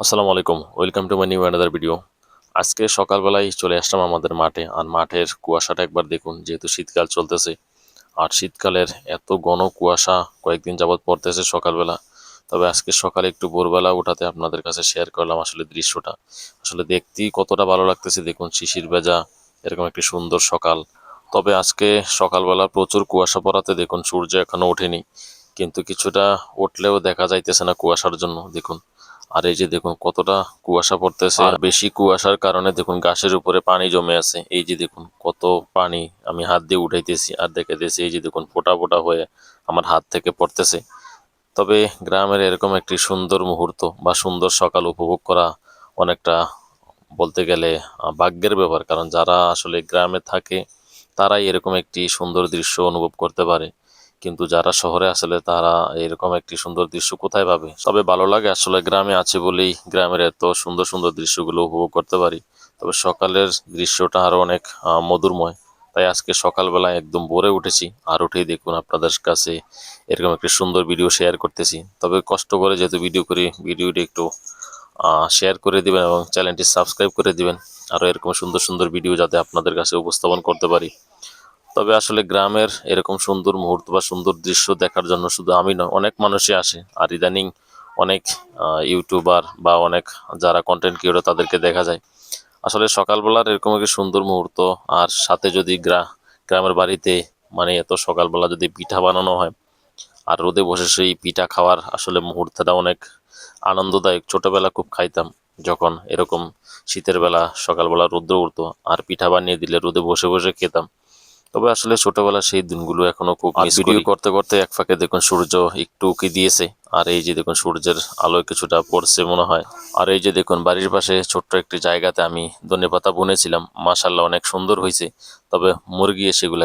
আসসালামু আলাইকুম, welcome to my new another video. আজকে সকালবেলায় চলে আসলাম আমাদের মাঠে। আর মাঠের কুয়াশাটা একবার দেখুন, যেহেতু শীতকাল চলতেছে। আর শীতকালের এত ঘন কুয়াশা কয়েকদিন যাবৎ পড়তেছে সকালবেলা। তবে আজকে সকালে একটু ভোরবেলা উঠাতে আপনাদের কাছে শেয়ার করলাম আসলে দৃশ্যটা। আসলে দেখতেই কতটা ভালো লাগতেছে দেখুন, শিশির ভেজা এরকম একটি সুন্দর সকাল। তবে আজকে সকালবেলা প্রচুর কুয়াশা পড়াতে দেখুন সূর্য এখনো ওঠেনি, কিন্তু কিছুটা উঠলেও দেখা যাইতেছে না কুয়াশার জন্য দেখুন। আর এই যে দেখুন কতটা কুয়াশা পড়তেছে, আর বেশি কুয়াশার কারণে দেখুন গাছের উপরে পানি জমে আছে। এই যে দেখুন কত পানি, আমি হাত দিয়ে উঠাইতেছি আর দেখাইতেছি, এই যে দেখুন ফোঁটা ফোঁটা হয়ে আমার হাত থেকে পড়তেছে। তবে গ্রামের এরকম একটি সুন্দর মুহূর্ত বা সুন্দর সকাল উপভোগ করা অনেকটা বলতে গেলে ভাগ্যের ব্যাপার। কারণ যারা আসলে গ্রামে থাকে তারাই এরকম একটি সুন্দর দৃশ্য অনুভব করতে পারে, কিন্তু যারা শহরে আসলে তারা এরকম একটি সুন্দর দৃশ্য কোথায় পাবে। তবে ভালো লাগে আসলে গ্রামে আছে বলেই গ্রামের এত সুন্দর সুন্দর দৃশ্যগুলো উপভোগ করতে পারি। তবে সকালের দৃশ্যটা আরো অনেক মধুরময়। তাই আজকে সকালবেলা একদম ভোরে উঠেছি, আর উঠেই দেখুন আপনাদের কাছে এরকম একটি সুন্দর ভিডিও শেয়ার করতেছি। তবে কষ্ট করে যেহেতু ভিডিও করি, ভিডিওটি একটু শেয়ার করে দিবেন এবং চ্যানেলটি সাবস্ক্রাইব করে দিবেন, আরও এরকম সুন্দর সুন্দর ভিডিও যাতে আপনাদের কাছে উপস্থাপন করতে পারি। তবে আসলে গ্রামের এরকম সুন্দর মুহূর্ত বা সুন্দর দৃশ্য দেখার জন্য শুধু আমি নয়, অনেক মানুষই আসে। আর ইদানিং অনেক ইউটিউবার বা অনেক যারা কন্টেন্ট ক্রিয়েটর তাদেরকে দেখা যায়। আসলে সকালবেলার এরকম একটি সুন্দর মুহূর্ত, আর সাথে যদি গ্রামের বাড়িতে মানে এত সকালবেলা যদি পিঠা বানানো হয় আর রোদে বসে সেই পিঠা খাওয়ার আসলে মুহূর্তটা অনেক আনন্দদায়ক। ছোটবেলা খুব খাইতাম যখন এরকম শীতের বেলা সকালবেলা রোদ্র উঠতো আর পিঠা বানিয়ে দিলে রোদে বসে বসে খেতাম। তবে আসলে ছোটবেলা সেই দিনগুলো এখনো খুব মিস করি। ভিডিও করতে করতে এক ফাঁকে দেখুন সূর্য একটু উঁকি দিয়েছে, আর এই যে দেখুন সূর্যের আলো কিছুটা পড়ছে মনে হয়। আর এই যে দেখুন বাড়ির পাশে ছোট্ট একটি জায়গাতে আমি ধনেপাতা বুনেছিলাম, মাশাআল্লাহ অনেক সুন্দর হয়েছে। তবে মুরগি এসে সেগুলা